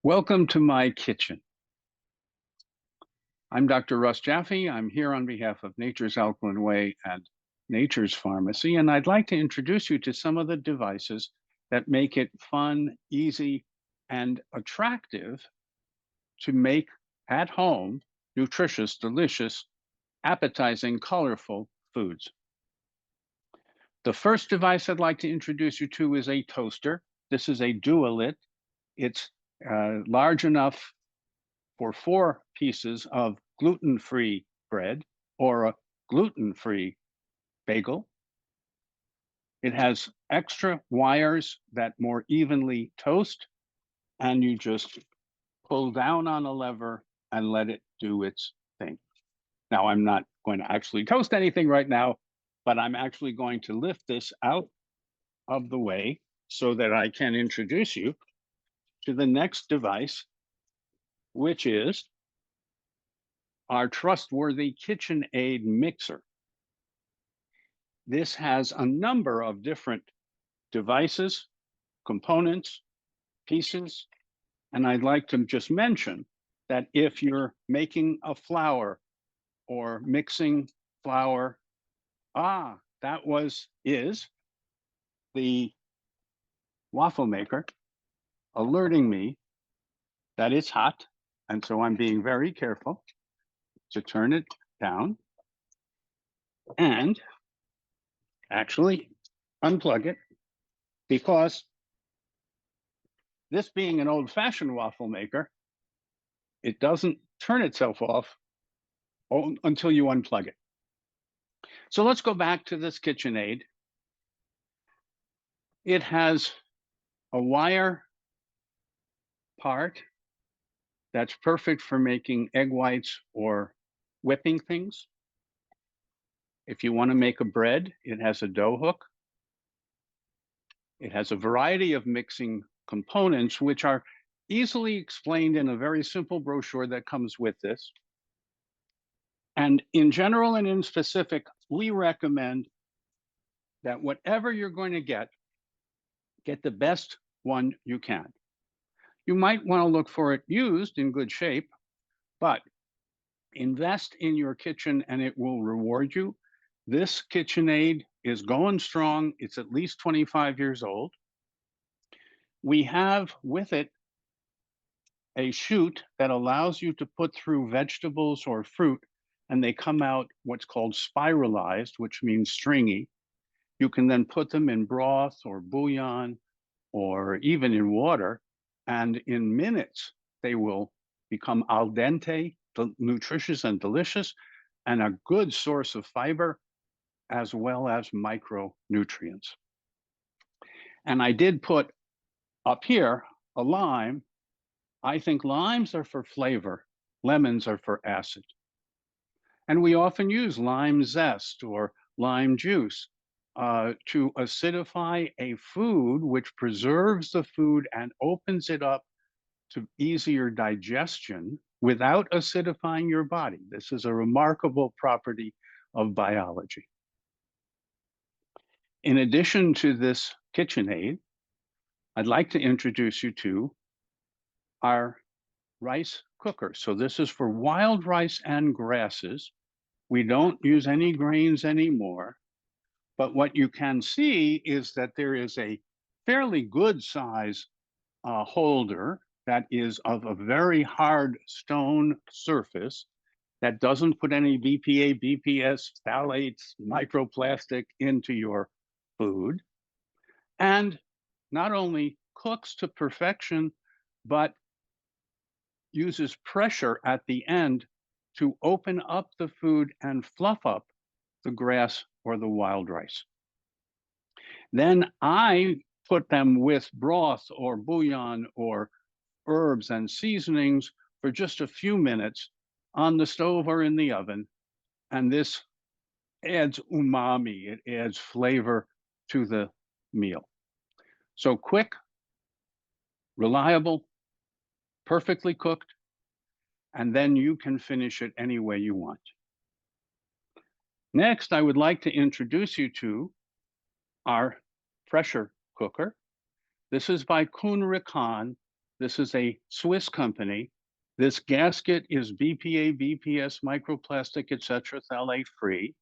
Welcome to my kitchen. I'm Dr. Russ Jaffe. I'm here on behalf of Nature's Alkaline Way and Nature's Pharmacy, and I'd like to introduce you to some of the devices that make it fun, easy, and attractive to make at home nutritious, delicious, appetizing, colorful foods. The first device I'd like to introduce you to is a toaster. This is a Dualit. It's large enough for 4 pieces of gluten-free bread or a gluten-free bagel. It has extra wires that more evenly toast, and you just pull down on a lever and let it do its thing. Now, I'm not going to actually toast anything right now, but I'm actually going to lift this out of the way so that I can introduce you to the next device, which is our trustworthy KitchenAid mixer. This has a number of different devices, components, pieces, and I'd like to just mention that if you're making a flour or mixing flour, that is the waffle maker alerting me that it's hot, and so I'm being very careful to turn it down and actually unplug it, because this being an old-fashioned waffle maker, it doesn't turn itself off until you unplug it. So let's go back to this KitchenAid. It has a wire part that's perfect for making egg whites or whipping things. If you want to make a bread, it has a dough hook. It has a variety of mixing components, which are easily explained in a very simple brochure that comes with this. And in general and in specific, we recommend that whatever you're going to get the best one you can. You might want to look for it used in good shape, but invest in your kitchen and it will reward you. This KitchenAid is going strong. It's at least 25 years old. We have with it a chute that allows you to put through vegetables or fruit, and they come out what's called spiralized, which means stringy. You can then put them in broth or bouillon or even in water, and in minutes they will become al dente, nutritious and delicious, and a good source of fiber as well as micronutrients. And I did put up here a lime. I think limes are for flavor, lemons are for acid. And we often use lime zest or lime juice to acidify a food, which preserves the food and opens it up to easier digestion without acidifying your body. This is a remarkable property of biology. In addition to this KitchenAid, I'd like to introduce you to our rice cooker. So this is for wild rice and grasses. We don't use any grains anymore, but what you can see is that there is a fairly good size holder that is of a very hard stone surface that doesn't put any BPA, BPS, phthalates, microplastic into your food, and not only cooks to perfection, but uses pressure at the end to open up the food and fluff up the grass or the wild rice. Then I put them with broth or bouillon or herbs and seasonings for just a few minutes on the stove or in the oven. And this adds umami, it adds flavor to the meal. So quick, reliable, perfectly cooked, and then you can finish it any way you want. Next, I would like to introduce you to our pressure cooker. This is by Kuhn Rikon. This is a Swiss company. This gasket is BPA, BPS, microplastic, etc., phthalate free.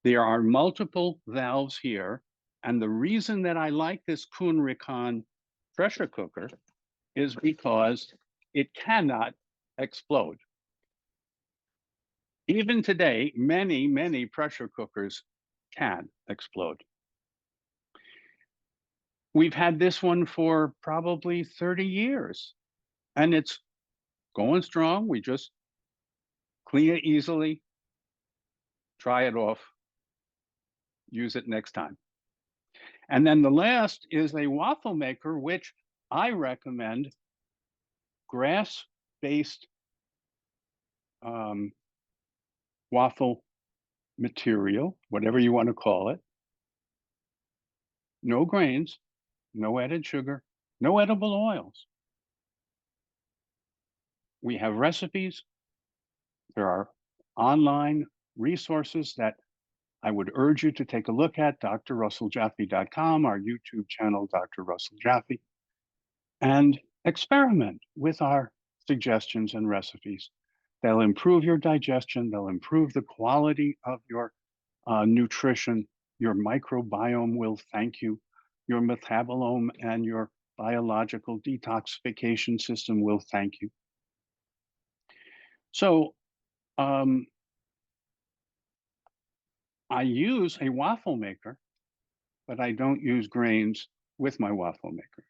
There are multiple valves here. And the reason that I like this Kuhn Rikon pressure cooker is because it cannot explode. Even today, many, many pressure cookers can explode. We've had this one for probably 30 years, and it's going strong. We just clean it easily, try it off, use it next time. And then the last is a waffle maker, which I recommend grass-based waffle material, whatever you want to call it. No grains, no added sugar, no edible oils. We have recipes. There are online resources that I would urge you to take a look at, drrusselljaffe.com, our YouTube channel, Dr. Russell Jaffe, and experiment with our suggestions and recipes. They'll improve your digestion. They'll improve the quality of your nutrition. Your microbiome will thank you. Your metabolome and your biological detoxification system will thank you. So I use a waffle maker, but I don't use grains with my waffle maker.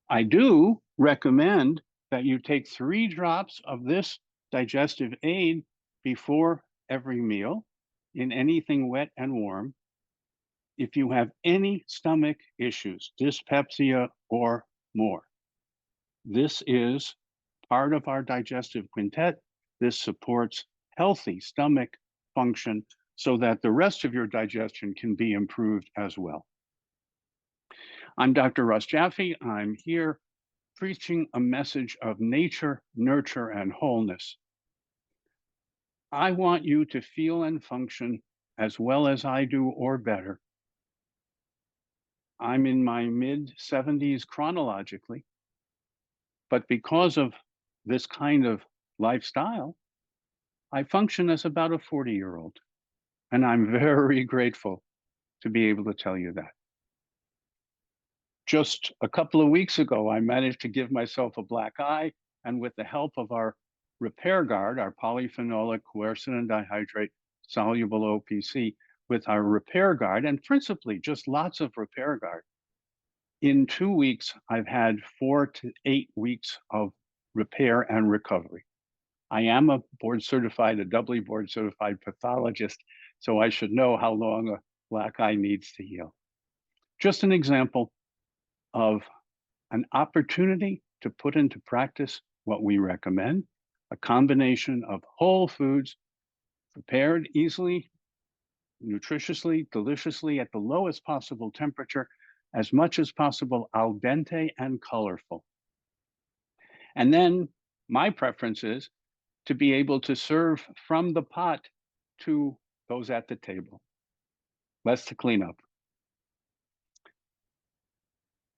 I do recommend that you take 3 drops of this digestive aid before every meal in anything wet and warm. If you have any stomach issues, dyspepsia or more, this is part of our digestive quintet. This supports healthy stomach function so that the rest of your digestion can be improved as well. I'm Dr. Russ Jaffe. I'm here preaching a message of nature, nurture, and wholeness. I want you to feel and function as well as I do or better. I'm in my mid-70s chronologically, but because of this kind of lifestyle, I function as about a 40-year-old, and I'm very grateful to be able to tell you that. Just a couple of weeks ago, I managed to give myself a black eye, and with the help of our repair guard, our polyphenolic quercetin dihydrate soluble OPC, with our repair guard, and principally just lots of repair guard. In 2 weeks, I've had 4 to 8 weeks of repair and recovery. I am a doubly board certified pathologist, so I should know how long a black eye needs to heal. Just an example of an opportunity to put into practice what we recommend, a combination of whole foods prepared easily, nutritiously, deliciously at the lowest possible temperature, as much as possible al dente and colorful. And then my preference is to be able to serve from the pot to those at the table. Less to clean up.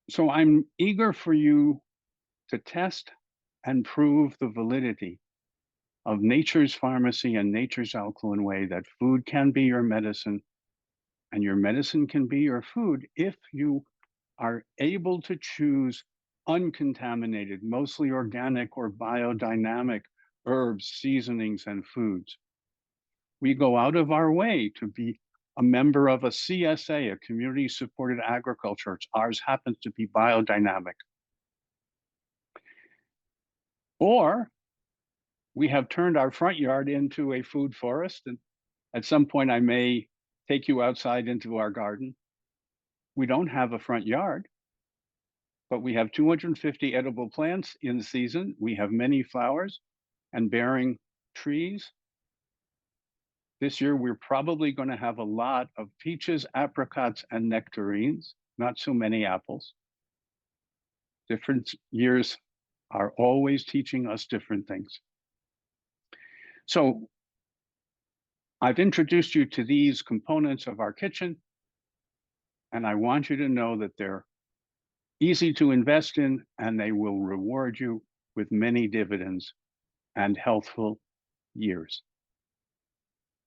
So I'm eager for you to test and prove the validity of nature's pharmacy and nature's alkaline way, that food can be your medicine and your medicine can be your food if you are able to choose uncontaminated, mostly organic or biodynamic herbs, seasonings, and foods. We go out of our way to be a member of a CSA, a community supported agriculture. Ours happens to be biodynamic. Or we have turned our front yard into a food forest. And at some point, I may take you outside into our garden. We don't have a front yard, but we have 250 edible plants in season. We have many flowers and bearing trees. This year, we're probably going to have a lot of peaches, apricots, and nectarines, not so many apples. Different years are always teaching us different things. So I've introduced you to these components of our kitchen, and I want you to know that they're easy to invest in, and they will reward you with many dividends and healthful years.